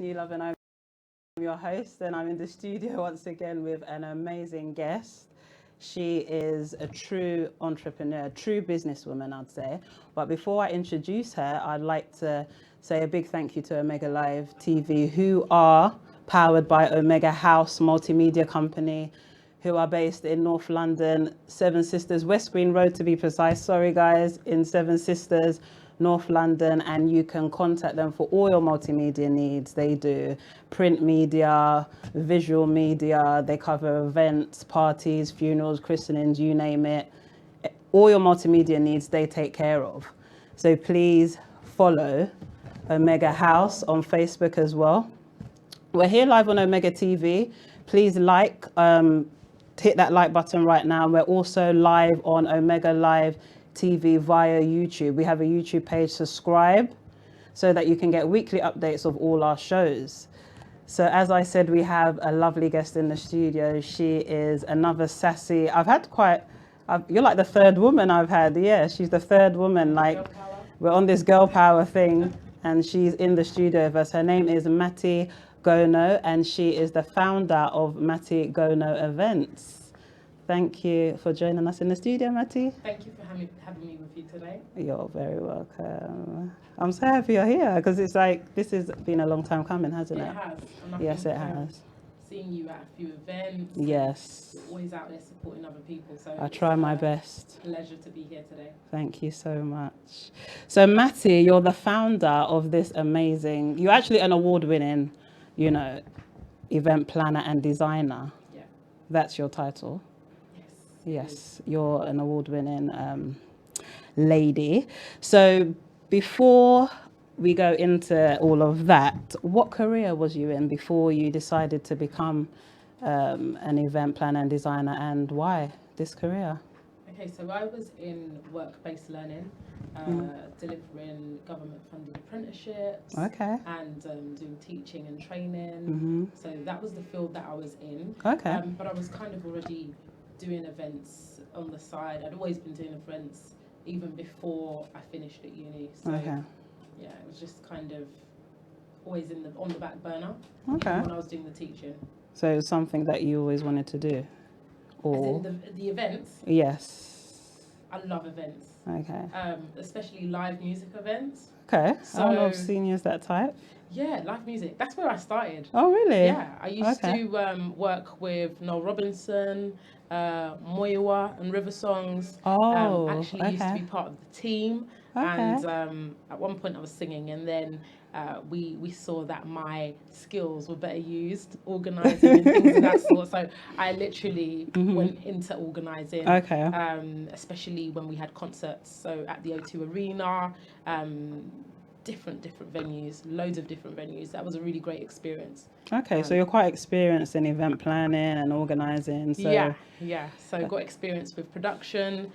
New Love, and I'm your host, and I'm in the studio once again with an amazing guest. She is a true entrepreneur, true businesswoman, I'd say. But before I introduce her, I'd like to say a big thank you to Omega Live TV, who are powered by Omega House Multimedia Company, who are based in North London, Seven Sisters, West Green Road to be precise. Sorry, guys, in Seven Sisters, North London, and you can contact them for all your multimedia needs. They do print media, visual media, they cover events, parties, funerals, christenings, you name it. All your multimedia needs, they take care of. So please follow Omega House on Facebook as well. We're here live on Omega TV. Please hit that like button right now. We're also live on Omega Live TV via YouTube. We have a YouTube page. Subscribe so that you can get weekly updates of all our shows. So as I said, we have a lovely guest in the studio. She is another sassy. You're like the third woman I've had. Yeah, she's the third woman. Like, we're on this girl power thing, and she's in the studio with us. Her name is Mati Gono, and she is the founder of Mati Gono Events. Thank you for joining us in the studio, Mati. Thank you for having me with you today. You're very welcome. I'm so happy you're here because it's like, this has been a long time coming, hasn't it? It has. Yes, it has. Seeing you at a few events. Yes. You're always out there supporting other people. So I try my best. Pleasure to be here today. Thank you so much. So Mati, you're the founder of this amazing, you're actually an award-winning, event planner and designer. Yeah. That's your title. Yes, you're an award-winning lady. So before we go into all of that, what career was you in before you decided to become an event planner and designer, and why this career? Okay, so I was in work-based learning, delivering government-funded apprenticeships, and doing teaching and training. So that was the field that I was in. But I was kind of already doing events on the side. I'd always been doing events even before I finished at uni. So yeah, it was just kind of always on the back burner when I was doing the teaching. So it was something that you always wanted to do? Or as in the events? Yes. I love events. Especially live music events. So, I don't know if seniors that type. Yeah, live music. That's where I started. Oh, really? Yeah, I used to work with Noel Robinson, Moiwa and River Songs. Actually used to be part of the team. And at one point I was singing, and then we saw that my skills were better used organising and things of that sort. So I literally went into organising, especially when we had concerts. So at the O2 Arena, different venues, loads of different venues. That was a really great experience. So you're quite experienced in event planning and organising. So yeah. So got experience with production,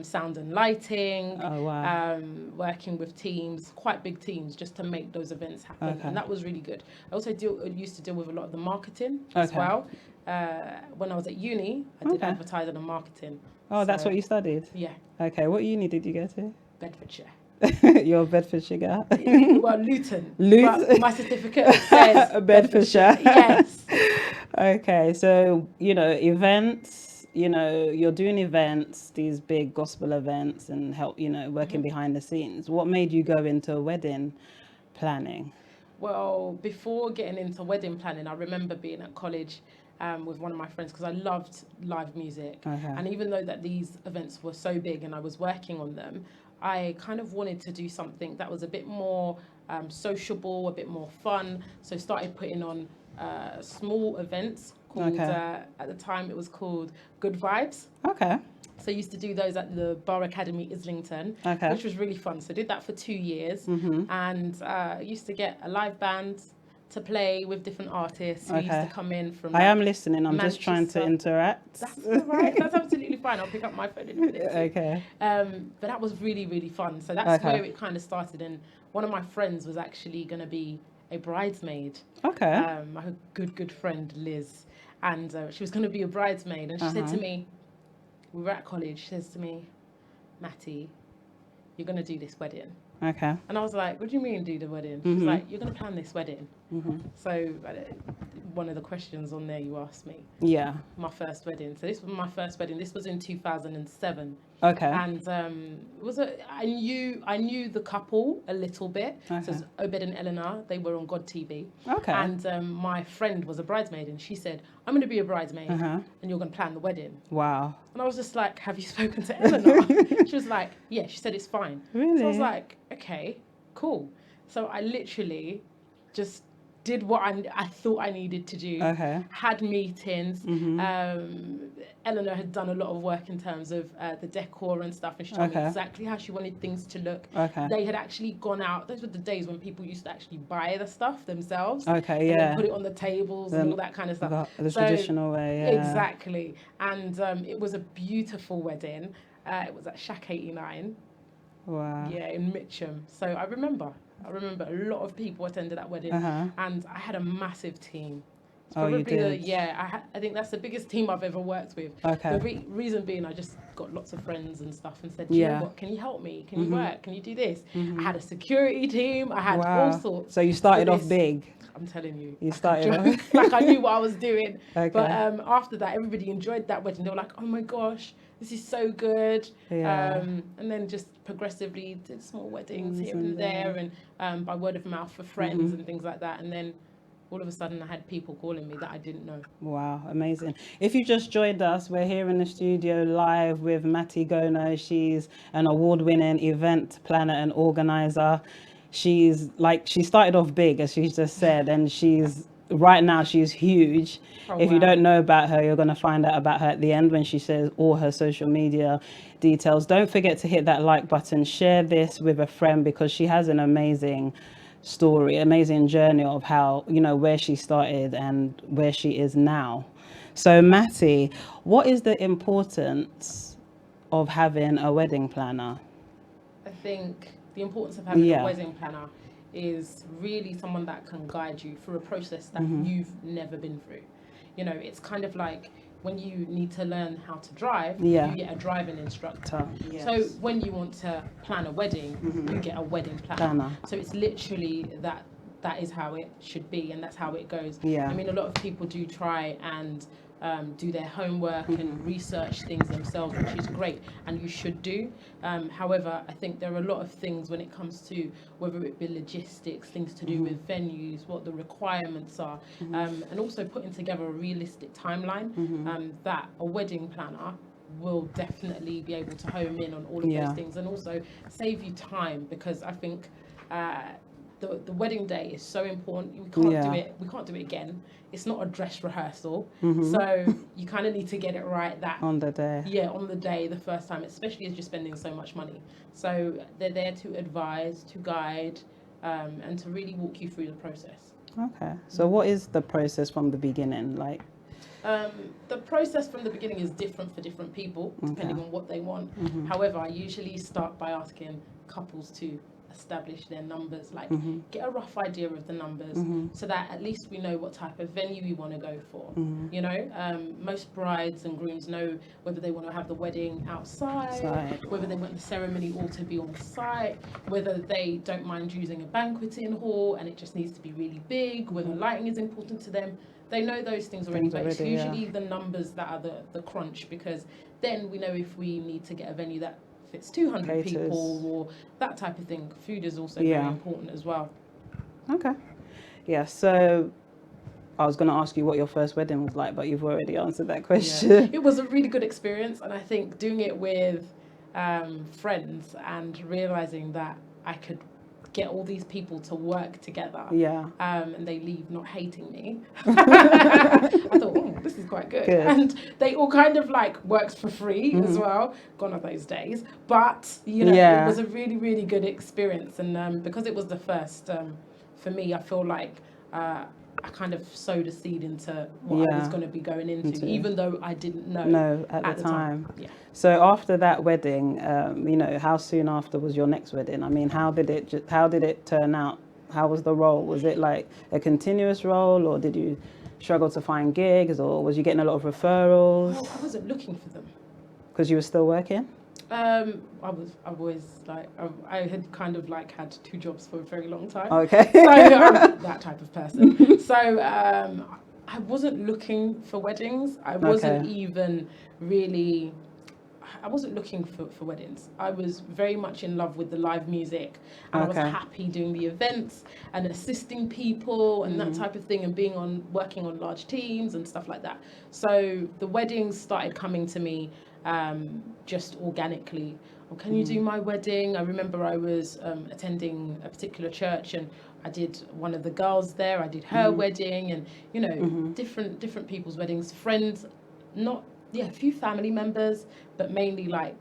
sound and lighting, working with teams, quite big teams, just to make those events happen. And that was really good. I also used to deal with a lot of the marketing as well. When I was at uni, I did advertising and marketing. That's what you studied? Yeah. What uni did you go to? Bedfordshire. You're a Bedfordshire girl? Well, Luton. But my certificate says Bedfordshire. Yes. So, events, you're doing events, these big gospel events, and help, working behind the scenes. What made you go into wedding planning? Well, before getting into wedding planning, I remember being at college with one of my friends, because I loved live music. And even though that these events were so big and I was working on them, I kind of wanted to do something that was a bit more sociable, a bit more fun. So started putting on small events called, at the time it was called Good Vibes. So I used to do those at the Bar Academy Islington, which was really fun. So I did that for 2 years, and used to get a live band to play with different artists who used to come in from... I am listening. I'm just trying to interact. That's all right. That's absolutely fine. I'll pick up my phone in a minute. But that was really, really fun. So that's where it kind of started. And one of my friends was actually going to be a bridesmaid. My good friend, Liz. And she was going to be a bridesmaid. And she said to me, we were at college, she says to me, Mati, you're going to do this wedding. Okay. And I was like, what do you mean do the wedding? She's like, you're going to plan this wedding. So one of the questions on there you asked me. Yeah. My first wedding. So this was my first wedding. This was in 2007. Okay. And I knew the couple a little bit. Okay. So it was Obed and Eleanor. They were on God TV. Okay. And my friend was a bridesmaid, and she said, "I'm going to be a bridesmaid, and you're going to plan the wedding." Wow. And I was just like, "Have you spoken to Eleanor?" She was like, "Yeah." She said it's fine. Really? So I was like, "Okay, cool." So I literally just did what I thought I needed to do. Okay. Had meetings. Eleanor had done a lot of work in terms of the decor and stuff, and she told me exactly how she wanted things to look. Okay. They had actually gone out. Those were the days when people used to actually buy the stuff themselves. Okay, and yeah. then put it on the tables and all that kind of stuff. The traditional way, yeah. Exactly. And it was a beautiful wedding. It was at Shack 89. Wow. Yeah, in Mitcham. So I remember a lot of people attended that wedding, and I had a massive team. It's you did? I think that's the biggest team I've ever worked with. Okay. The reason being, I just got lots of friends and stuff and said, you know what, can you help me? Can you work? Can you do this? I had a security team. I had all sorts. So you started off big. I'm telling you. You started off. Like I knew what I was doing. Okay. But after that, everybody enjoyed that wedding. They were like, oh my gosh, this is so good. Yeah. And then just progressively did small weddings here and there, and by word of mouth for friends and things like that. And then all of a sudden I had people calling me that I didn't know. Wow, amazing. If you just joined us, we're here in the studio live with Matty Gono. She's an award-winning event planner and organizer. She started off big, as she's just said, and right now she's huge. If you don't know about her, you're going to find out about her at the end when she says all her social media details. Don't forget to hit that like button, share this with a friend, because she has an amazing story, amazing journey of how, where she started and where she is now. So Matty, what is the importance of having a wedding planner? I think the importance of having a wedding planner is really someone that can guide you through a process that you've never been through. It's kind of like when you need to learn how to drive, you get a driving instructor. Yes. So when you want to plan a wedding, you get a wedding planner. So it's literally that is how it should be, and that's how it goes. Yeah. I mean, a lot of people do try and do their homework and research things themselves, which is great, and you should do. However, I think there are a lot of things when it comes to whether it be logistics, things to do with venues, what the requirements are, and also putting together a realistic timeline that a wedding planner will definitely be able to home in on all of those things, and also save you time, because I think the wedding day is so important. We can't do it again. It's not a dress rehearsal. So you kind of need to get it right on the day. Yeah, on the day, the first time, especially as you're spending so much money. So they're there to advise, to guide, and to really walk you through the process. Okay. So what is the process from the beginning like? The process from the beginning is different for different people, depending on what they want. However, I usually start by asking couples to establish their numbers, get a rough idea of the numbers, so that at least we know what type of venue we want to go for. Most brides and grooms know whether they want to have the wedding outside, whether they want the ceremony all to be on site, whether they don't mind using a banqueting hall and it just needs to be really big, whether lighting is important to them. They know those things already, but it's usually the numbers that are the crunch, because then we know if we need to get a venue that fits 200 people or that type of thing. Food is also very important as well. Okay. Yeah, so I was going to ask you what your first wedding was like, but you've already answered that question. Yeah. It was a really good experience, and I think doing it with friends and realising that I could get all these people to work together, and they leave not hating me. I thought, oh, this is quite good. And they all kind of worked for free as well. Gone are those days, but it was a really, really good experience. And because it was the first, for me, I feel like I kind of sowed a seed into what I was going to be going into, even though I didn't know at the time. Yeah. So after that wedding, how soon after was your next wedding? I mean, how did it turn out? How was the role? Was it like a continuous role, or did you struggle to find gigs, or was you getting a lot of referrals? Well, I wasn't looking for them. Because you were still working? I've always I had kind of like had 2 jobs for a very long time. Okay. So I'm that type of person. So I wasn't looking for weddings. I wasn't even really. I wasn't looking for weddings. I was very much in love with the live music, and I was happy doing the events and assisting people and that type of thing, and working on large teams and stuff like that. So the weddings started coming to me just organically. Oh, can you do my wedding? I remember I was attending a particular church, and I did one of the girls there. I did her wedding, and you know, different people's weddings, friends, a few family members, but mainly like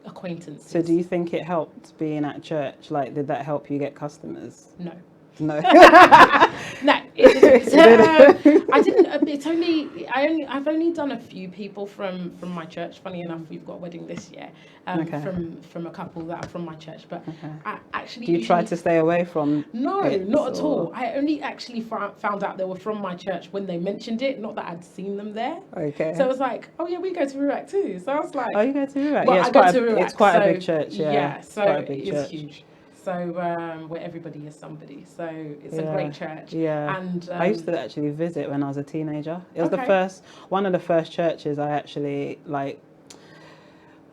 acquaintances. So do you think it helped being at church? Like, did that help you get customers? No. No. No, it didn't. I didn't. I've only done a few people from my church. Funny enough, we've got a wedding this year from a couple that are from my church. But I actually. Do you try to stay away from? No, not at all. I only actually found out they were from my church when they mentioned it. Not that I'd seen them there. Okay. So it was like, oh yeah, we go to Ruach too. So I was like, oh, you go to Ruach? Well, yeah, I go to Ruach. It's quite a big church. Yeah. Yeah. So it's huge. So where everybody is somebody, so it's a great church. Yeah, and I used to actually visit when I was a teenager. It was one of the first churches I actually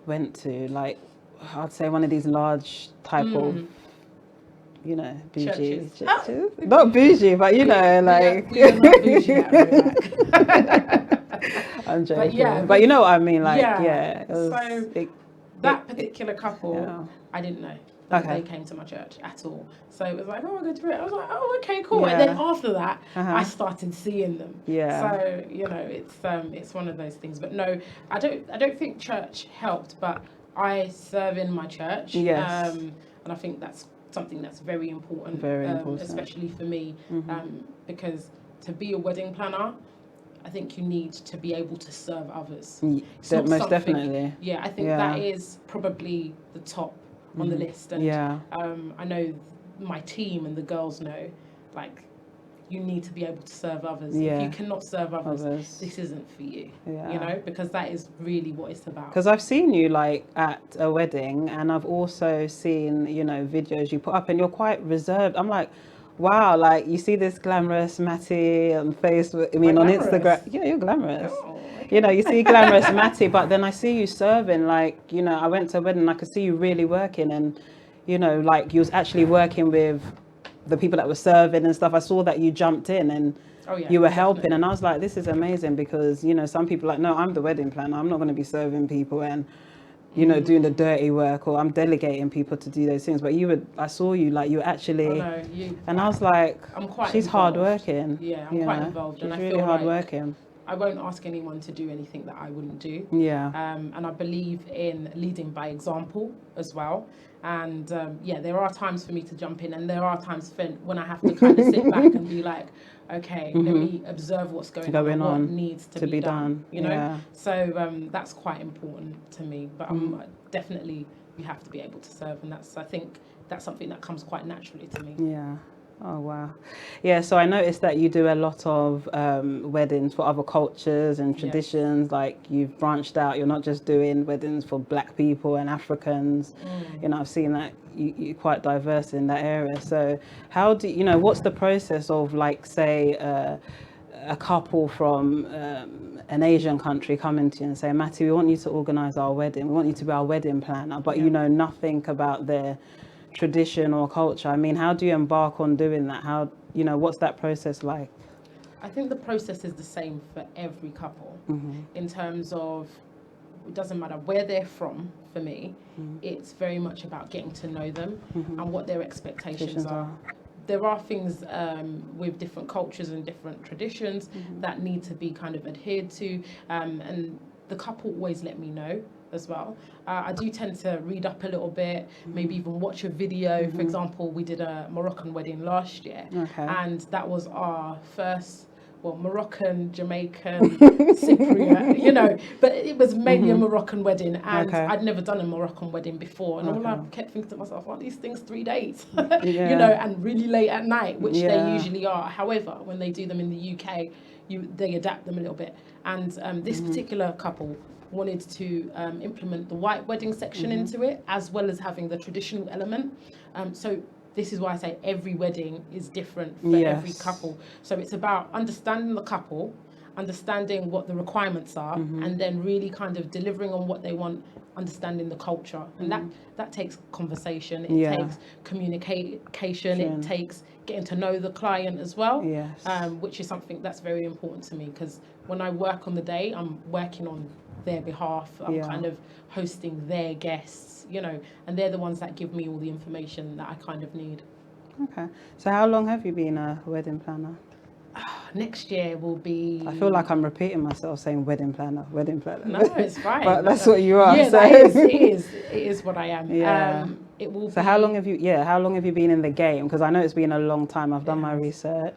went to. Like, I'd say one of these large type of, you know, bougie churches. Oh. Not bougie, but you know, like. We are not bougie at I'm joking, but you know what I mean. Like, it was, that particular couple, I didn't know. They came to my church at all. So it was like, oh, I go to it. I was like, oh, okay, cool. Yeah. And then after that, I started seeing them. Yeah. So, you know, it's one of those things. But no, I don't think church helped, but I serve in my church. Yes. And I think that's something that's very important. Very important. Especially for me, because to be a wedding planner, I think you need to be able to serve others. Most definitely. Yeah, I think that is probably the top on the list, and I know my team and the girls know, like, you need to be able to serve others. If you cannot serve others, this isn't for you. You know, because that is really what it's about. Because I've seen you like at a wedding, and I've also seen, you know, videos you put up, and you're quite reserved. I'm like, wow, like, you see this glamorous Matty on Facebook, on Instagram. Yeah, you're glamorous. Oh, okay. You know, you see glamorous Matty, but then I see you serving, like, you know, I went to a wedding and I could see you really working, and, you know, like, you was actually working with the people that were serving and stuff. I saw that you jumped in and you were helping, and I was like, this is amazing, because, you know, some people are like, no, I'm the wedding planner. I'm not going to be serving people and, you know, doing the dirty work, or I'm delegating people to do those things. But I saw you, like, you actually, and I was like, she's hardworking. Yeah, I'm quite involved. She's and I really feel hardworking. Like I won't ask anyone to do anything that I wouldn't do. Yeah. And I believe in leading by example as well. And there are times for me to jump in, and there are times when I have to kind of sit back and be like, okay, let me observe what's going on, what needs to be done, you know? Yeah. So that's quite important to me, but definitely you have to be able to serve, and I think that's something that comes quite naturally to me. Yeah. Oh, wow. Yeah, so I noticed that you do a lot of weddings for other cultures and traditions. Like, you've branched out. You're not just doing weddings for Black people and Africans. You know, I've seen that you're quite diverse in that area. So how do you know, what's the process of, like, say, a couple from an Asian country coming to you and say, Matty, we want you to organise our wedding. We want you to be our wedding planner, but you know nothing about their tradition or culture. I mean, how do you embark on doing that? How, you know, what's that process like? I think the process is the same for every couple in terms of, it doesn't matter where they're from. For me, it's very much about getting to know them and what their expectations are. There are things with different cultures and different traditions that need to be kind of adhered to, and the couple always let me know as well. I do tend to read up a little bit, maybe even watch a video. For example, we did a Moroccan wedding last year, and that was our first, Moroccan, Jamaican, Cypriot, you know, but it was mainly a Moroccan wedding, and I'd never done a Moroccan wedding before, and all I kept thinking to myself, aren't these things 3 days? You know, and really late at night, which they usually are. However, when they do them in the UK, they adapt them a little bit. And this particular couple, wanted to implement the white wedding section into it, as well as having the traditional element. So this is why I say every wedding is different for every couple. So it's about understanding the couple, understanding what the requirements are, and then really kind of delivering on what they want, understanding the culture. And that takes conversation, it takes communication, it takes getting to know the client as well, which is something that's very important to me, because when I work on the day, I'm working on their behalf. I'm kind of hosting their guests, you know, and they're the ones that give me all the information that I kind of need. Okay. So how long have you been a wedding planner? Next year will be... I feel like I'm repeating myself saying wedding planner, wedding planner. No, it's fine. But that's what you are. Yeah, so. it is what I am. Yeah. It will so be... how long have you been in the game? Because I know it's been a long time. I've done my research.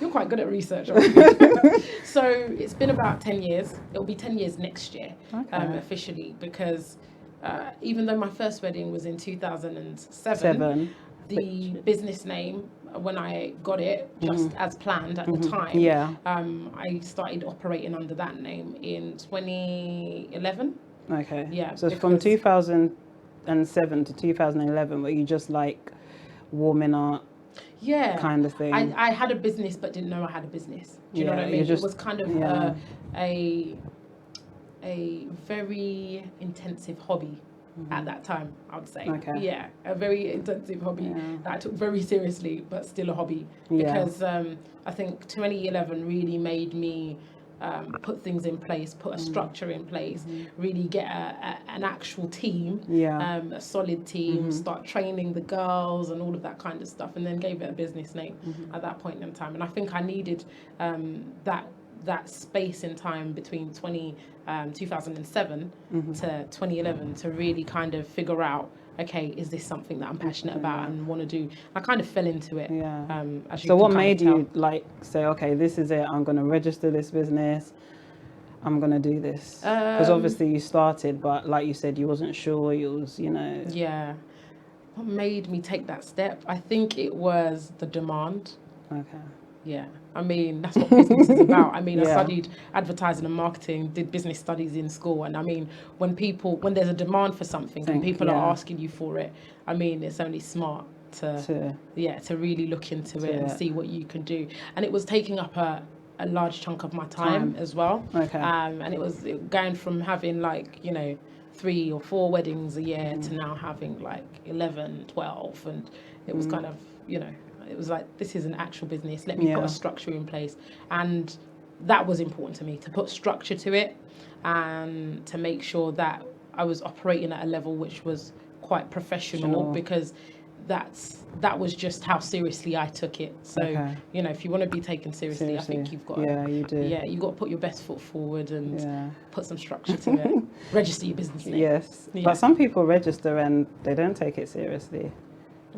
You're quite good at research, aren't you? So it's been about 10 years. It'll be 10 years next year, officially, because even though my first wedding was in 2007, the business name, when I got it, just as planned at the time, I started operating under that name in 2011. Okay. Yeah. So from 2007 to 2011, were you just like warming up? Yeah, kind of thing. I had a business but didn't know I had a business. Do you know what I mean? It was kind of a very intensive hobby at that time, I would say. Okay. Yeah, a very intensive hobby that I took very seriously, but still a hobby. Because I think 2011 really made me put things in place, put a structure in place, really get an actual team, a solid team, start training the girls and all of that kind of stuff, and then gave it a business name at that point in time. And I think I needed that space in time between 2007 to 2011 to really kind of figure out, okay, is this something that I'm passionate about and want to do? I kind of fell into it. Yeah. So what made you like say, okay, this is it, I'm going to register this business, I'm going to do this? Because obviously you started, but like you said, you wasn't sure, you was, you know. Yeah. What made me take that step? I think it was the demand. Okay. Yeah, I mean, that's what business is about. I mean, I studied advertising and marketing, did business studies in school. And I mean, when there's a demand for something and people are asking you for it, I mean, it's only smart to really look into it and see what you can do. And it was taking up a large chunk of my time as well. Okay. And it was going from having 3 or 4 weddings a year to now having 11, 12. And it was kind of, it was like, this is an actual business. Let me put a structure in place. And that was important to me, to put structure to it and to make sure that I was operating at a level which was quite professional, because that was just how seriously I took it. So, if you want to be taken seriously, I think you've got to, you do. Yeah, you've got to put your best foot forward and put some structure to it. Register your business name. Yes. Yeah. But some people register and they don't take it seriously.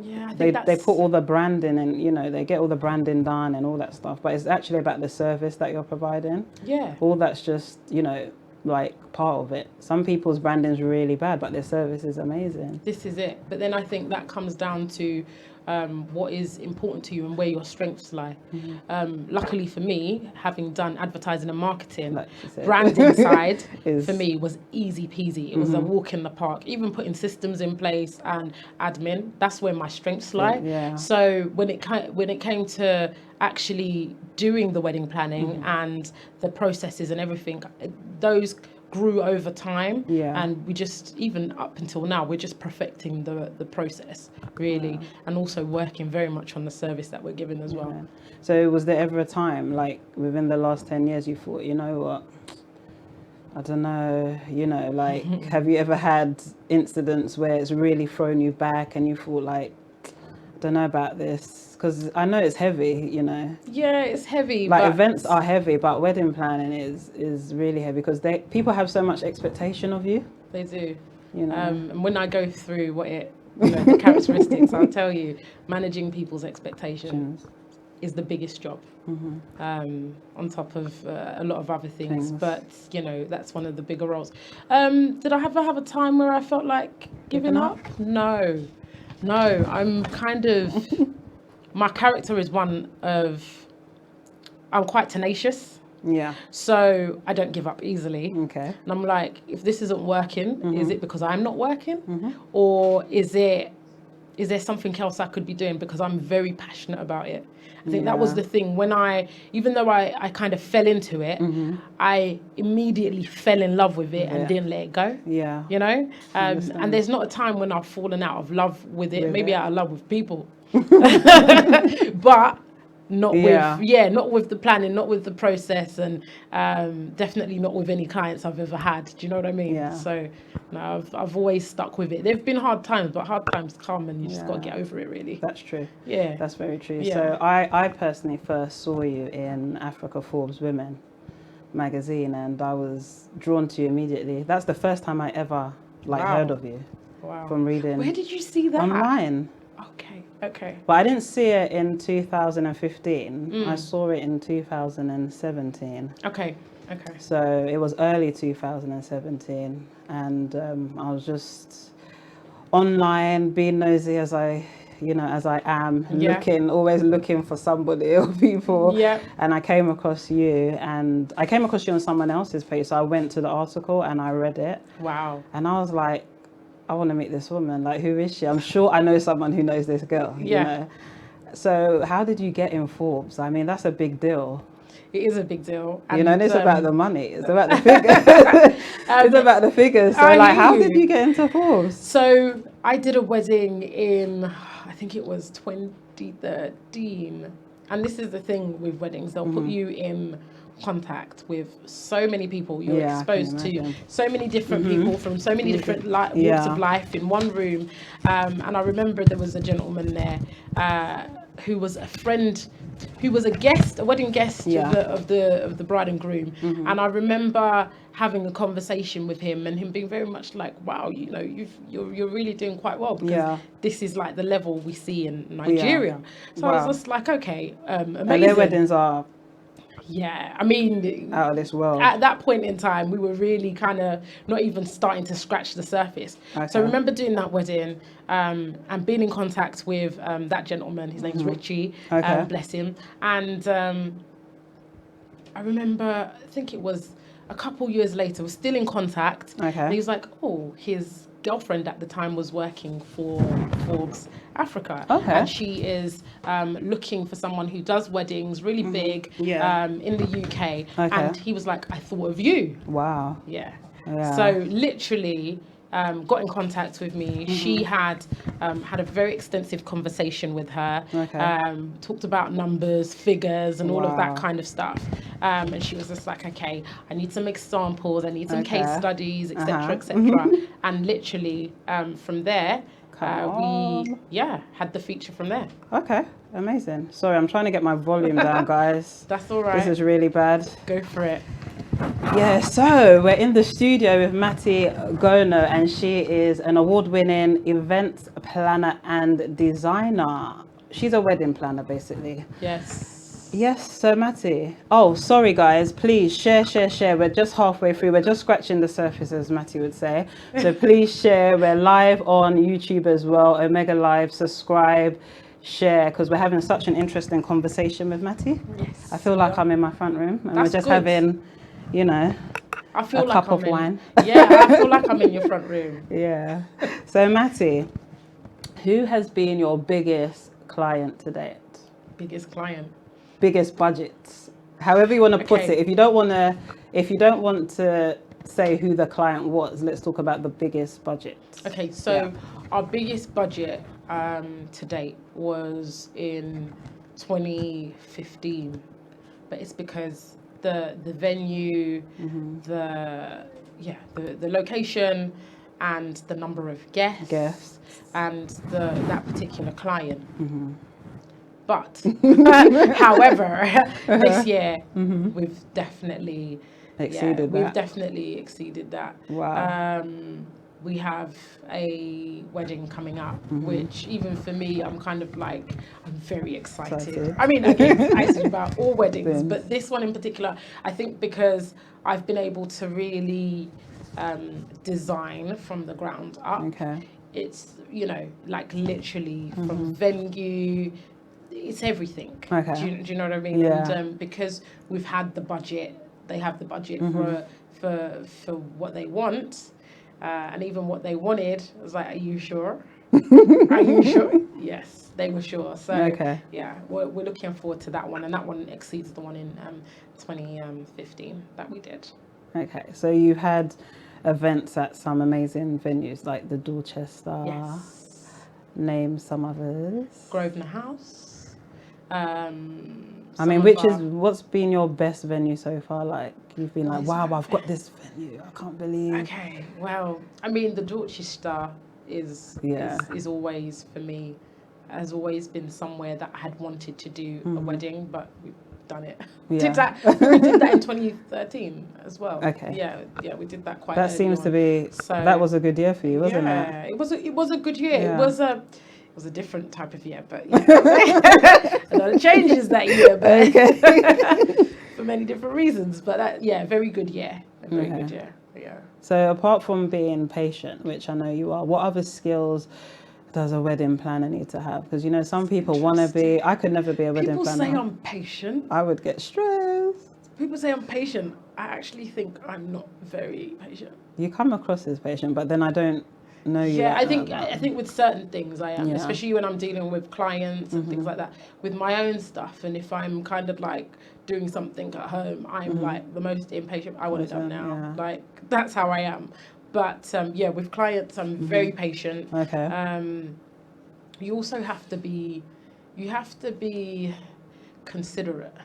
Yeah, I think they put all the branding and they get all the branding done and all that stuff, but it's actually about the service that you're providing. Yeah, all that's just part of it. Some people's branding is really bad, but their service is amazing. This is it. But then I think that comes down to what is important to you and where your strengths lie. Luckily for me, having done advertising and marketing, branding side for me was easy peasy. It was a walk in the park. Even putting systems in place and admin, that's where my strengths lie. Yeah. So when it came to actually doing the wedding planning and the processes and everything, those grew over time, and we just, even up until now, we're just perfecting the process really, and also working very much on the service that we're giving as well. So was there ever a time within the last 10 years you thought, you know what, I don't know, have you ever had incidents where it's really thrown you back and you thought I don't know about this? Because I know it's heavy, Yeah, it's heavy. But events are heavy, but wedding planning is really heavy because people have so much expectation of you. They do. And when I go through the characteristics, I'll tell you, managing people's expectations is the biggest job, on top of a lot of other things. But, that's one of the bigger roles. Did I ever have a time where I felt like giving up? No, I'm kind of... My character is one of, I'm quite tenacious. Yeah. So I don't give up easily. Okay. And I'm like, if this isn't working, is it because I'm not working? Mm-hmm. Or is there something else I could be doing? Because I'm very passionate about it. I think that was the thing. When even though I kind of fell into it, I immediately fell in love with it and didn't let it go. Yeah. You know? And there's not a time when I've fallen out of love with it. Maybe out of love with people. But not with the planning, not with the process, and definitely not with any clients I've ever had. Do you know what I mean? Yeah. So no, I've always stuck with it. There've been hard times, but hard times come and you just got to get over it, really. That's true. Yeah. That's very true. Yeah. So I personally first saw you in Africa Forbes Women magazine, and I was drawn to you immediately. That's the first time I ever heard of you. Wow. From reading. Where did you see that? Online. Okay. But I didn't see it in 2015. I saw it in 2017. Okay. So it was early 2017, and I was just online, being nosy as I am, always looking for somebody or people. Yeah. And I came across you, and I came across you on someone else's page. So I went to the article and I read it. Wow. And I was like, I want to meet this woman. Like, who is she? I'm sure I know someone who knows this girl. Yeah. You know? So how did you get in Forbes? I mean, that's a big deal. It is a big deal. And it's about the money. It's about the figures. It's about the figures. So, how did you get into Forbes? So I did a wedding in, I think it was 2013. And this is the thing with weddings. They'll put you in contact with so many people. You're exposed to so many different people from so many different walks of life in one room. And I remember there was a gentleman there who was a friend, who was a wedding guest of the bride and groom. And I remember having a conversation with him and him being very much like, wow, you're really doing quite well, because this is like the level we see in Nigeria. So I was just like, okay, amazing. And their weddings are I mean, out of this world. At that point in time, we were really kind of not even starting to scratch the surface. So I remember doing that wedding and being in contact with that gentleman. His name's Richie, bless him. And I remember, I think it was a couple years later, we're still in contact. And he was like, oh, his girlfriend at the time was working for Forbes Africa, and she is looking for someone who does weddings really big in the UK. And he was like, I thought of you. Wow. So literally got in contact with me. She had a very extensive conversation with her, talked about numbers, figures, and all of that kind of stuff. And she was just like, okay, I need some examples, I need some case studies, etc., etc. And literally from there, we had the feature from there. Okay, amazing. Sorry, I'm trying to get my volume down, guys. That's all right. This is really bad. Go for it. Yeah, so we're in the studio with Matty Gono, and she is an award-winning event planner and designer. She's a wedding planner, basically. Yes, so Matty. Oh, sorry guys, please share. We're just halfway through. We're just scratching the surface, as Matty would say. So please share. We're live on YouTube as well, Omega Live. Subscribe, share, because we're having such an interesting conversation with Matty. I feel like I'm in my front room and we're just having, I feel a cup of wine. I feel like I'm in your front room. So Matty, who has been your biggest client to date? Biggest client? Biggest budgets, however you want to put it. If you don't want to say who the client was, let's talk about the biggest budget. Okay, so our biggest budget to date was in 2015, but it's because the venue, the location, and the number of guests. And that particular client. But, however, this year we've definitely exceeded that. Wow. We have a wedding coming up, which even for me, I'm kind of like, I'm very excited. I mean, again, excited about all weddings, but this one in particular, I think because I've been able to really design from the ground up. It's, like literally from venue it's everything. Okay. Do you know what I mean? Yeah. And because we've had the budget, they have the budget for what they want, and even what they wanted. I was like, "Are you sure? Are you sure?" Yes, they were sure. So yeah, we're looking forward to that one, and that one exceeds the one in 2015 that we did. Okay, so you've had events at some amazing venues like the Dorchester. Yes. Name some others. Grosvenor House. I mean, what's been your best venue so far? Like, you've been like, wow, I've got this venue. I can't believe. Okay, well, I mean, the Dorchester is always, for me, has always been somewhere that I had wanted to do a wedding, but we've done it. We did that in 2013 as well. Okay. Yeah, we did that quite. That seems to be. So, that was a good year for you, wasn't it? Yeah, it was a good year. Yeah. It was a different type of year, but a lot of changes that year, but for many different reasons. But very good year. A very good year. Yeah. So apart from being patient, which I know you are, what other skills does a wedding planner need to have? Because, you know, some people want to be. I could never be a wedding planner. People say I'm patient. I would get stressed. People say I'm patient. I actually think I'm not very patient. You come across as patient, but then I don't know you. Yeah, I think with certain things I am, especially when I'm dealing with clients and things like that. With my own stuff, and if I'm kind of like doing something at home, I'm like the most impatient. I want it done now. Yeah. Like, that's how I am. But with clients, I'm very patient. Okay. You also have to be considerate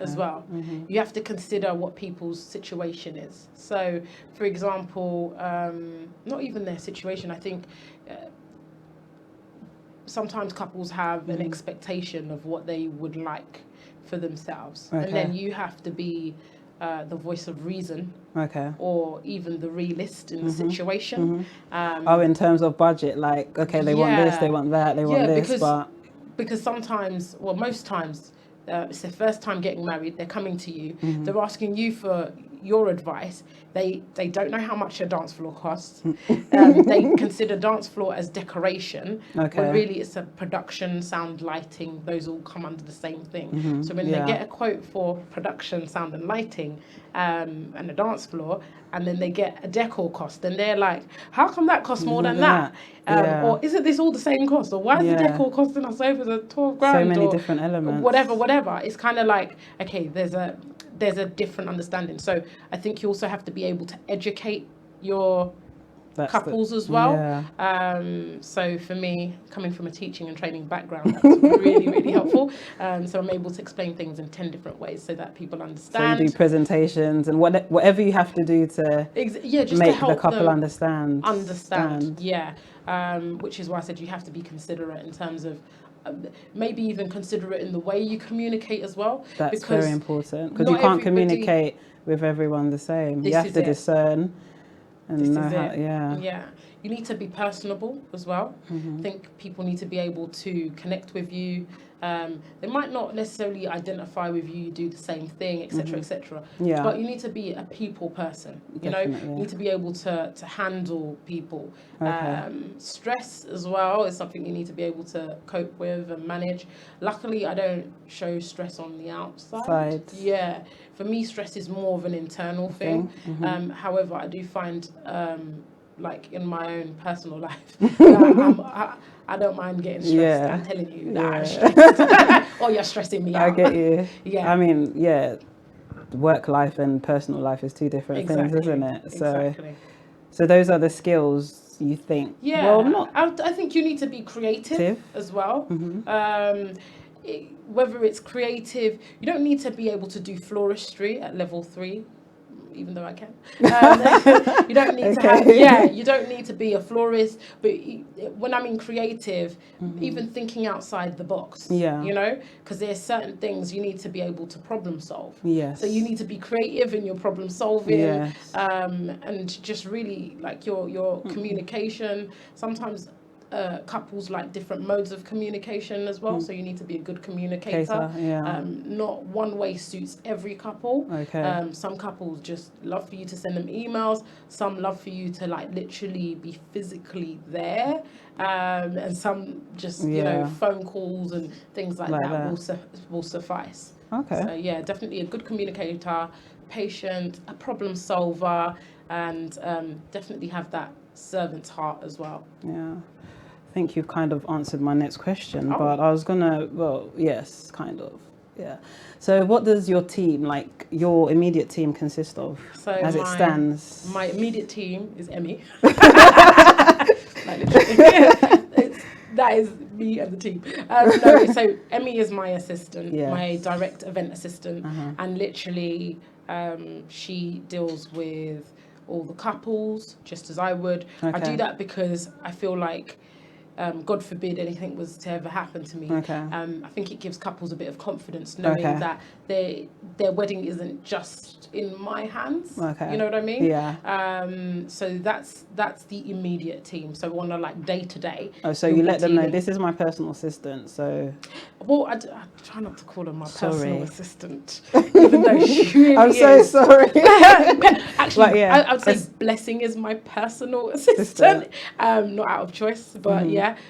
as well. You have to consider what people's situation is. So, for example, not even their situation. I think sometimes couples have an expectation of what they would like for themselves, and then you have to be the voice of reason, or even the realist in the situation. In terms of budget, like, okay, they want this, they want that, they want this, because sometimes, well, most times, it's their first time getting married. They're coming to you. They're asking you for your advice. They don't know how much a dance floor costs. They consider dance floor as decoration, when really it's a production, sound, lighting. Those all come under the same thing. So when they get a quote for production, sound and lighting, and a dance floor, and then they get a decor cost, and they're like, how come that costs more than that? Or isn't this all the same cost? Or why is the decor costing us over 12 grand? So many different elements. Whatever. It's kind of like, okay, there's a different understanding. So I think you also have to be able to educate your couples as well. So for me, coming from a teaching and training background, that's really, really helpful. So I'm able to explain things in 10 different ways so that people understand. So you do presentations and whatever you have to do to just make to help the couple them understand. Which is why I said you have to be considerate in terms of maybe even considerate in the way you communicate as well. That's very important, because you can't communicate with everyone the same. You have to discern and know how. Yeah. You need to be personable as well. I think people need to be able to connect with you. They might not necessarily identify with you, do the same thing, etc., etc. But you need to be a people person. You need to be able to handle people. Stress as well is something you need to be able to cope with and manage. Luckily, I don't show stress on the outside. Yeah, for me, stress is more of an internal thing. However, I do find like in my own personal life, I don't mind getting stressed. I'm telling you that I'm stressed. Or you're stressing me out. I get you. I mean, work life and personal life is two different things, isn't it? So those are the skills you think. I think you need to be creative as well. Whether it's creative, you don't need to be able to do floristry at level 3. Even though I can, you don't need to have. You don't need to be a florist. But when I mean creative, even thinking outside the box. You know, because there's certain things you need to be able to problem solve. So you need to be creative in your problem solving, and just really like your communication. Sometimes couples like different modes of communication as well. So you need to be a good communicator. Not one way suits every couple. Some couples just love for you to send them emails. Some love for you to like literally be physically there. And some just, you know, phone calls and things like that will suffice. So yeah, definitely a good communicator, patient, a problem solver, and definitely have that servant's heart as well. I think you've kind of answered my next question, but I was gonna, well, yes, kind of, So what does your team, like your immediate team, consist of as it stands? My immediate team is Emmy. Like literally. That is me and the team. So Emmy is my assistant, my direct event assistant, and literally she deals with all the couples, just as I would. I do that because I feel like, God forbid anything was to ever happen to me. I think it gives couples a bit of confidence knowing that their wedding isn't just in my hands. You know what I mean? So that's the immediate team. So on a like day to day. So you let them know this is my personal assistant. So. Well, I try not to call her my personal assistant, even though she really I'm so sorry. Actually, I would say Blessing is my personal assistant. Not out of choice, but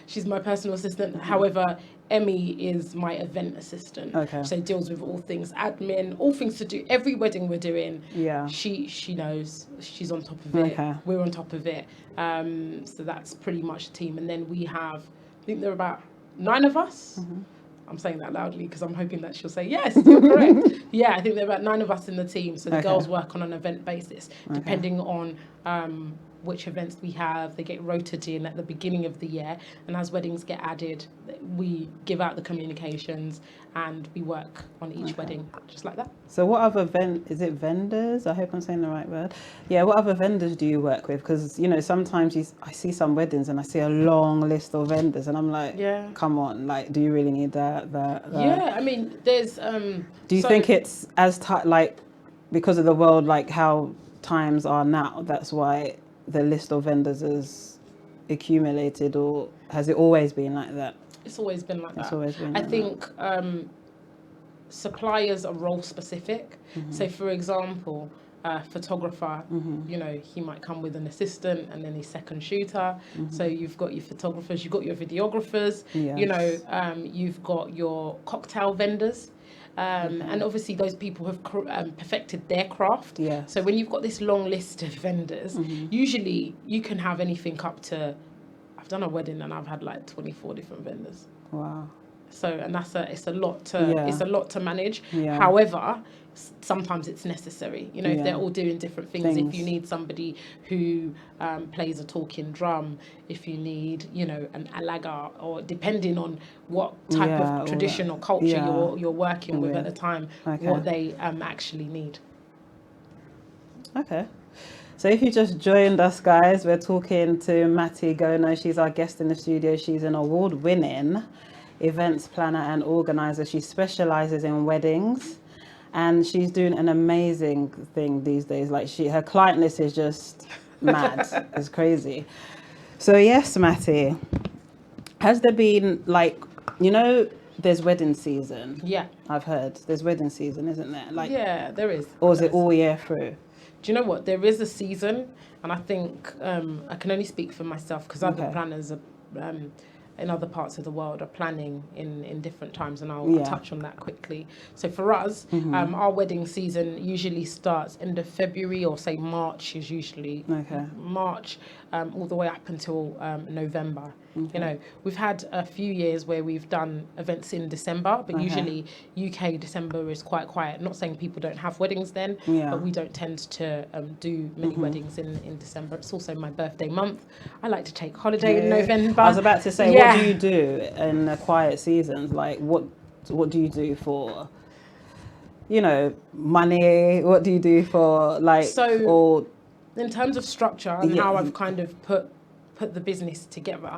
she's my personal assistant. However, Emmy is my event assistant. So deals with all things admin, all things to do. Every wedding we're doing, she knows. She's on top of it. We're on top of it. So that's pretty much the team. And then we have, I think there are about 9 of us. I'm saying that loudly because I'm hoping that she'll say, yes, you're correct. I think there are about 9 of us in the team. So the girls work on an event basis, depending on which events we have. They get rotated in at the beginning of the year. And as weddings get added, we give out the communications and we work on each wedding, just like that. So what other is it vendors? I hope I'm saying the right word. What other vendors do you work with? Because, you know, sometimes I see some weddings and I see a long list of vendors and I'm like, come on, like, do you really need that? Yeah, I mean, there's... do you think it's as tight, like, because of the world, like how times are now, that's why the list of vendors is accumulated, or has it always been like that? It's always been like that. It's always been like I think suppliers are role specific. So for example, photographer, you know, he might come with an assistant and then his second shooter. So you've got your photographers, you've got your videographers, you know, you've got your cocktail vendors. And obviously those people have perfected their craft. So when you've got this long list of vendors, usually you can have anything up to, I've done a wedding and I've had like 24 different vendors. Wow. So, and it's a lot to manage. However, sometimes it's necessary, you know, if they're all doing different things. If you need somebody who plays a talking drum, if you need, you know, an alaga, or depending on what type of tradition or culture you're working with at the time, what they actually need. So if you just joined us, guys, we're talking to Matty Gono. She's our guest in the studio. She's an award-winning events planner and organizer. She specializes in weddings and she's doing an amazing thing these days. Like her client list is just mad. It's crazy. So yes, Matty, has there been, like, you know, there's wedding season? I've heard there's wedding season, isn't there? Like, there is. Or is it all year through? Do you know what? There is a season, and I think I can only speak for myself because other planners are, in other parts of the world are planning in different times, and I'll touch on that quickly. So for us, our wedding season usually starts end of February, or say March is usually March, all the way up until November. You know, we've had a few years where we've done events in December, but usually UK December is quite quiet. Not saying people don't have weddings then, but we don't tend to do many weddings in December. It's also my birthday month. I like to take holiday in November. I was about to say, what do you do in the quiet seasons? Like, what do you do for, you know, money? What do you do for, like, or in terms of structure and how I've kind of put the business together.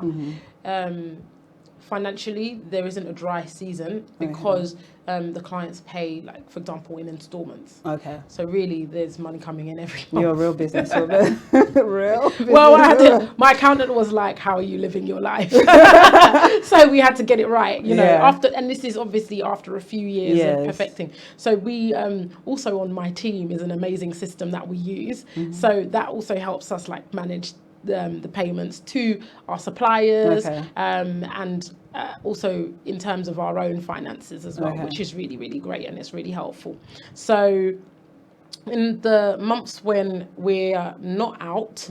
financially, there isn't a dry season because the clients pay, like, for example, in installments. Okay. So really, there's money coming in every month. You're a real businesswoman. Real business Well, my accountant was like, "How are you living your life?" So we had to get it right, you know. And this is obviously after a few years of perfecting. So we also on my team is an amazing system that we use. So that also helps us like manage the payments to our suppliers, and also in terms of our own finances as well, which is really, really great, and it's really helpful. So in the months when we're not out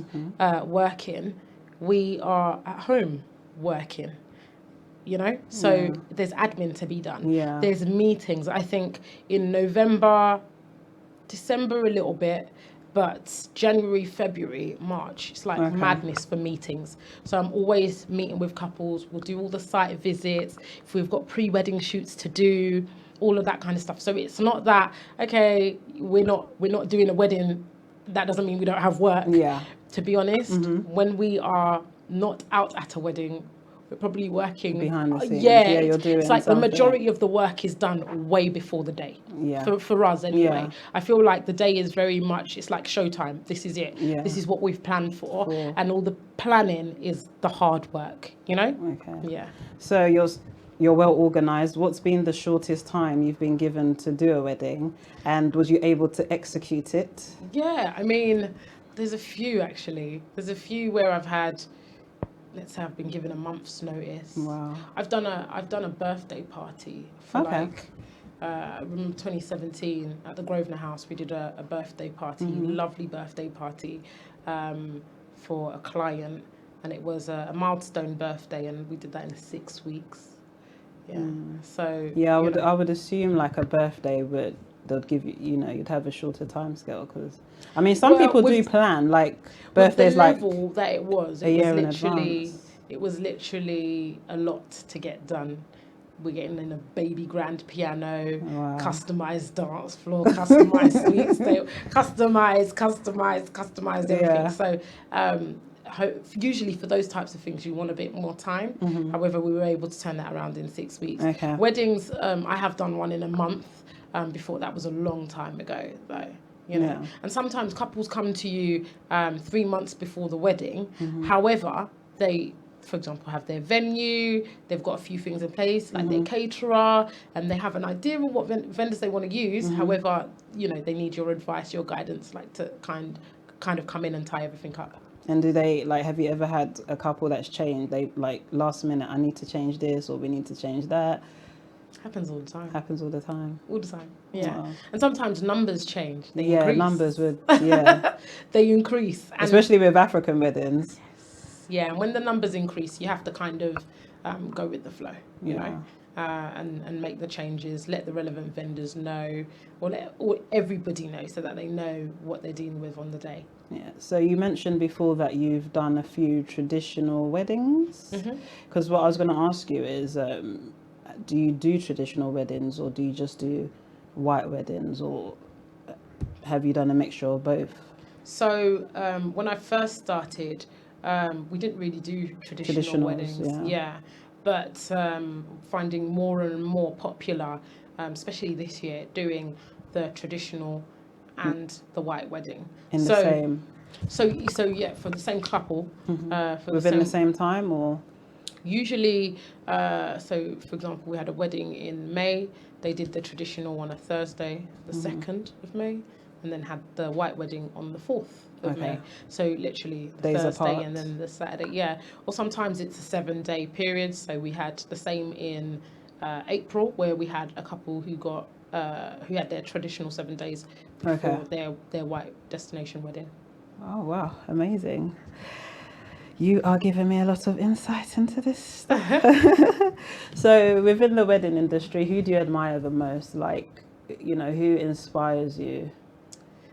working, we are at home working, you know? So there's admin to be done. There's meetings. I think in November, December a little bit, but January, February, March, it's like madness for meetings. So I'm always meeting with couples. We'll do all the site visits. If we've got pre-wedding shoots to do, all of that kind of stuff. So it's not that, okay, we're not doing a wedding. That doesn't mean we don't have work. To be honest, when we are not out at a wedding, we're probably working behind the scenes. You're doing. It's like something. The majority of the work is done way before the day. For us anyway. I feel like the day is very much, it's like showtime. This is it. This is what we've planned for, and all the planning is the hard work. You know. So you're well organized. What's been the shortest time you've been given to do a wedding, and was you able to execute it? Yeah, I mean, there's a few actually. There's a few where I've had, let's say I've been given a month's notice. Wow. I've done a birthday party for I remember 2017 at the Grosvenor House. We did a birthday party, lovely birthday party, for a client, and it was a milestone birthday, and we did that in 6 weeks. So I would assume like a birthday would, they'll give you, you know, you'd have a shorter time scale, because I mean some people do plan like birthdays, like the level that it was, it was literally a lot to get done. We're getting in a baby grand piano, customized dance floor, customized suites, customized everything. So usually for those types of things you want a bit more time. However, we were able to turn that around in 6 weeks. Weddings, I have done one in a month. Before that was a long time ago though, you know. And sometimes couples come to you 3 months before the wedding. However, they, for example, have their venue, they've got a few things in place, like their caterer, and they have an idea of what vendors they want to use. However, you know, they need your advice, your guidance, like to kind of come in and tie everything up. And do they, like, have you ever had a couple that's changed? They, like, last minute, I need to change this, or we need to change that? Happens all the time. Happens all the time. All the time, yeah. Wow. And sometimes numbers change. They increase. Numbers would, they increase. And especially with African weddings. Yeah, and when the numbers increase, you have to kind of go with the flow, you know, and make the changes, let the relevant vendors know, or let everybody know, so that they know what they're dealing with on the day. Yeah, so you mentioned before that you've done a few traditional weddings. Because what I was going to ask you is, do you do traditional weddings, or do you just do white weddings, or have you done a mixture of both? So when I first started, we didn't really do traditional weddings. But finding more and more popular, especially this year, doing the traditional and the white wedding. In the same? So yeah, for the same couple. Within the same time, or? Usually, so for example, we had a wedding in May. They did the traditional on a Thursday, the 2nd of May, and then had the white wedding on the 4th of May. So literally the Thursday and then the Saturday, Or sometimes it's a 7-day period. So we had the same in April, where we had a couple who got who had their traditional 7 days before their white destination wedding. Oh wow, amazing. You are giving me a lot of insight into this stuff. So within the wedding industry, who do you admire the most? Like, you know, who inspires you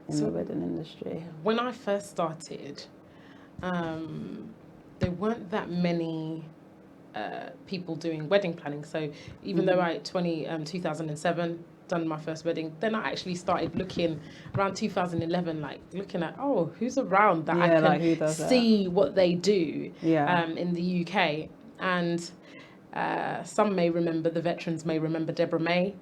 in the wedding industry? When I first started, there weren't that many people doing wedding planning. So even though I 2007 done my first wedding, then I actually started looking around 2011, like looking at, who's around that I can see what they do in the UK. And some may remember, the veterans may remember Deborah May.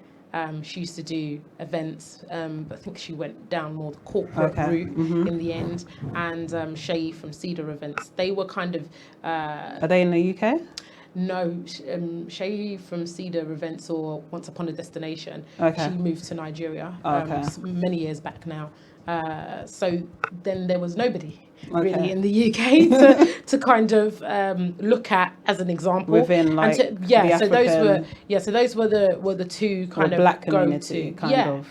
She used to do events, but I think she went down more the corporate route in the end. And Shay from Cedar Events, they were kind of... Are they in the UK? No, Shay from Cedar Events or Once Upon a Destination, she moved to Nigeria many years back now. So then there was nobody really in the UK to kind of look at as an example. Within like so those were the two kind of black community go-to.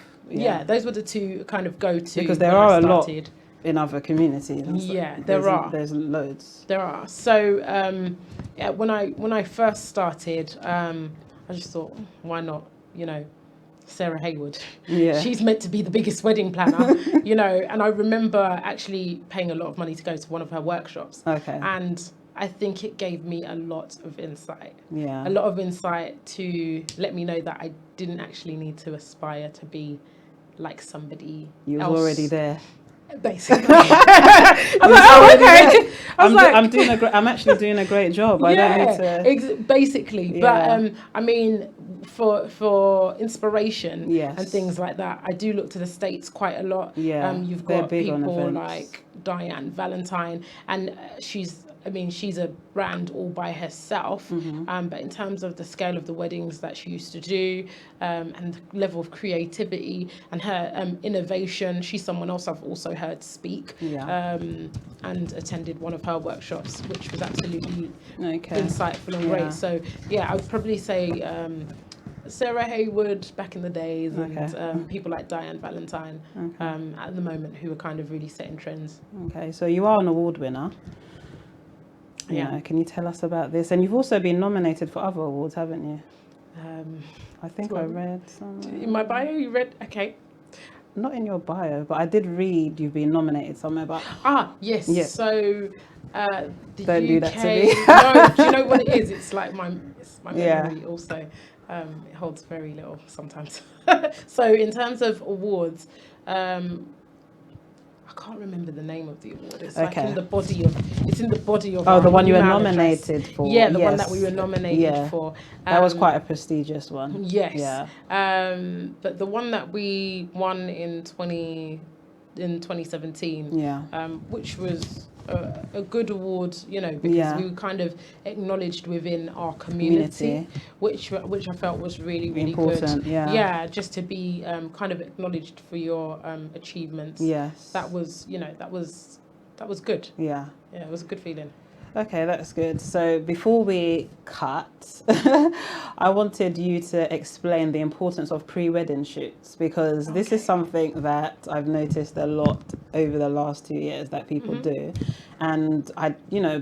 Those were the two kind of go-to, because there are a lot in other communities. There's loads. There are. So when I first started, I just thought, why not? Sarah Haywood. Yeah. She's meant to be the biggest wedding planner, and I remember actually paying a lot of money to go to one of her workshops. And I think it gave me a lot of insight. A lot of insight to let me know that I didn't actually need to aspire to be like somebody else. You were already there. Basically. I'm actually doing a great job. I don't need to... basically. But I mean, for inspiration and things like that, I do look to the States quite a lot. You've got people like Diane Valentine, and she's a brand all by herself. But in terms of the scale of the weddings that she used to do, and the level of creativity and her innovation, she's someone else I've also heard speak and attended one of her workshops, which was absolutely insightful and great. So I would probably say Sarah Haywood back in the days, and people like Diane Valentine at the moment, who are kind of really setting trends. Okay, so you are an award winner. Can you tell us about this? And you've also been nominated for other awards, haven't you? I think I read somewhere. In my bio, you read? Okay. Not in your bio, but I did read you've been nominated somewhere. But yes. Yeah. So the Don't UK. Do that to me. No, do you know what it is? It's like my memory also. It holds very little sometimes. So in terms of awards, I can't remember the name of the award. It's like in the body of. Oh, the one you were nominated for. Yeah, the one that we were nominated for. That was quite a prestigious one. Yes. Yeah. But the one that we won in 2017. Which was a good award, because we were kind of acknowledged within our community. Which I felt was really, really important, good. Just to be kind of acknowledged for your achievements. Yes. That was good. Yeah, it was a good feeling. Okay, that's good. So before we cut, I wanted you to explain the importance of pre-wedding shoots, because this is something that I've noticed a lot over the last 2 years that people do. And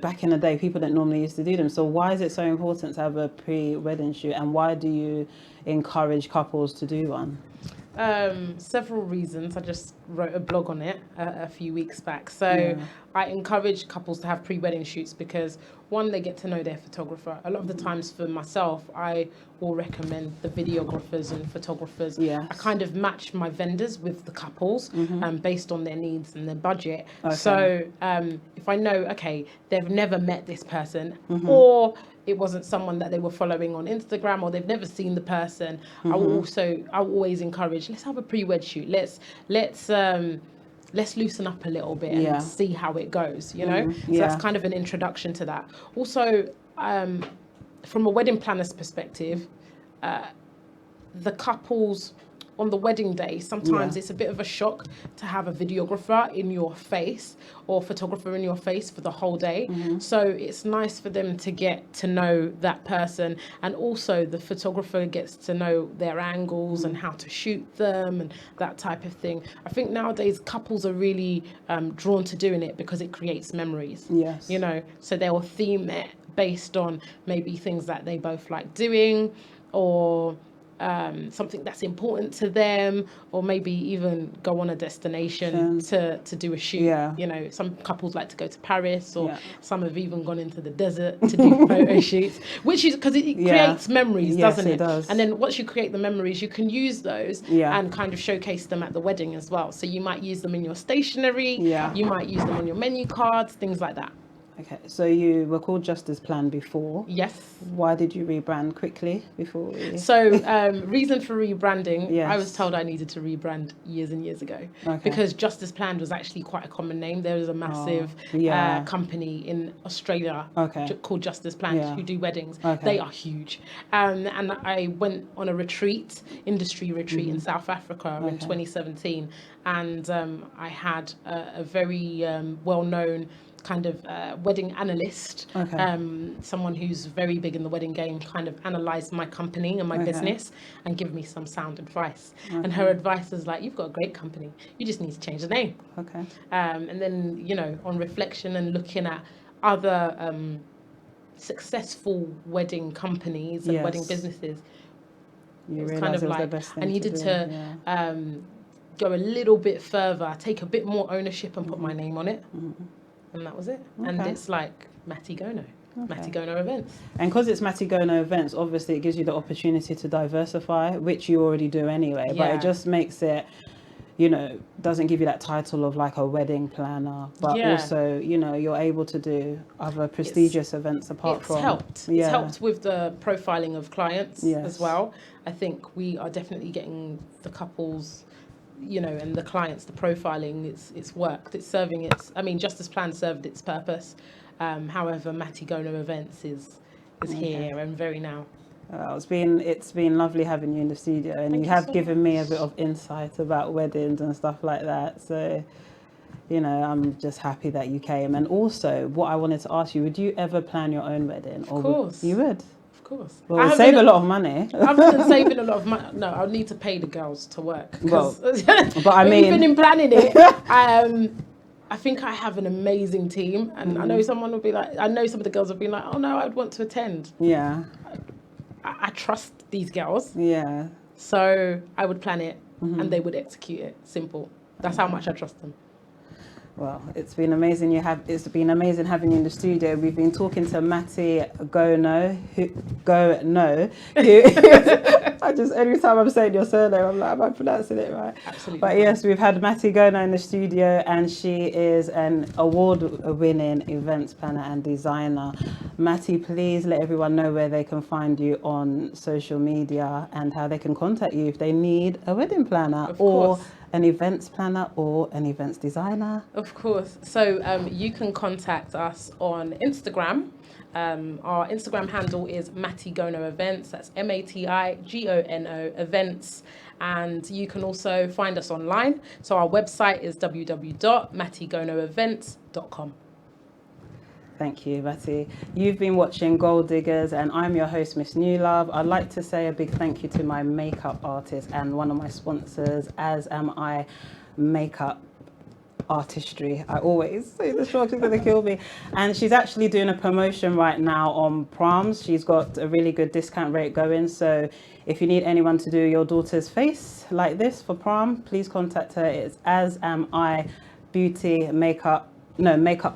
back in the day, people didn't normally used to do them. So why is it so important to have a pre-wedding shoot, and why do you encourage couples to do one? Several reasons. I just wrote a blog on it a few weeks back. So I encourage couples to have pre-wedding shoots because, one, they get to know their photographer. A lot of the times for myself, I will recommend the videographers and photographers. I kind of match my vendors with the couples based on their needs and their budget. So if I know, they've never met this person, or it wasn't someone that they were following on Instagram, or they've never seen the person, I will always encourage, let's have a pre-wed shoot. Let's loosen up a little bit and see how it goes, So that's kind of an introduction to that. Also, from a wedding planner's perspective, the couples on the wedding day, sometimes it's a bit of a shock to have a videographer in your face or photographer in your face for the whole day. So it's nice for them to get to know that person, and also the photographer gets to know their angles and how to shoot them and that type of thing. I think nowadays couples are really drawn to doing it because it creates memories. So they'll theme it based on maybe things that they both like doing, or something that's important to them, or maybe even go on a destination to do a shoot. Some couples like to go to Paris, or some have even gone into the desert to do photo shoots, which is because it creates memories, doesn't it? Does. And then once you create the memories, you can use those and kind of showcase them at the wedding as well. So you might use them in your stationery, you might use them on your menu cards, things like that. Okay, so you were called Just As Planned before. Yes. Why did you rebrand quickly before we... So, reason for rebranding, Yes. I was told I needed to rebrand years and years ago. Okay. Because Just As Planned was actually quite a common name. There was a massive company in Australia called Just As Planned who do weddings. Okay. They are huge. And I went on a retreat, industry retreat in South Africa in 2017. And I had a very well-known kind of wedding analyst, someone who's very big in the wedding game, kind of analysed my company and my business and give me some sound advice. And her advice is like, you've got a great company, you just need to change the name. And then, you know, on reflection and looking at other successful wedding companies and wedding businesses, it was kind of like I needed to go a little bit further, take a bit more ownership and put my name on it. And that was it. And it's like Matty Gono. Matty Gono Events. And because it's Matty Gono Events, obviously it gives you the opportunity to diversify, which you already do anyway. But it just makes it, you know, doesn't give you that title of like a wedding planner, but also, you know, you're able to do other prestigious events apart from. It's helped with the profiling of clients as well. I think we are definitely getting the couples, you know, and the clients, the profiling, it's worked. It's serving its, I mean, Just As Planned served its purpose. However, Matty Gono Events is here and very now. It's been lovely having you in the studio, and you have given me a bit of insight about weddings and stuff like that. So, you know, I'm just happy that you came. And also, what I wanted to ask you, would you ever plan your own wedding? Of course. You would? Of course. Well, it'll save a lot of money. Other than saving a lot of money, no, I'll need to pay the girls to work. Well, but I mean, even in planning it, I think I have an amazing team, and I know someone will be like, I know some of the girls will be like, oh no, I'd want to attend. Yeah. I trust these girls. Yeah. So I would plan it, and they would execute it. Simple. That's how much I trust them. Well, it's been amazing. It's been amazing having you in the studio. We've been talking to Matty Gono, every time I'm saying your surname, I'm like, am I pronouncing it right? Absolutely. But yes, we've had Matty Gono in the studio, and she is an award-winning events planner and designer. Matty, please let everyone know where they can find you on social media and how they can contact you if they need a wedding planner or an events planner or an events designer. Of course. So you can contact us on Instagram. Our Instagram handle is Matty Gono Events. That's MATIGONO Events. And you can also find us online. So our website is www.mattygonoevents.com. Thank you, Matty. You've been watching Gold Diggers, and I'm your host, Miss New Love. I'd like to say a big thank you to my makeup artist and one of my sponsors, As Am I Makeup Artistry. I always say the short, she's going to kill me. And she's actually doing a promotion right now on proms. She's got a really good discount rate going. So if you need anyone to do your daughter's face like this for prom, please contact her. It's As Am I Makeup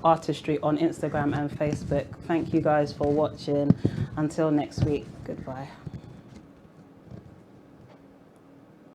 Artistry on Instagram and Facebook. Thank you guys for watching. Until next week, goodbye.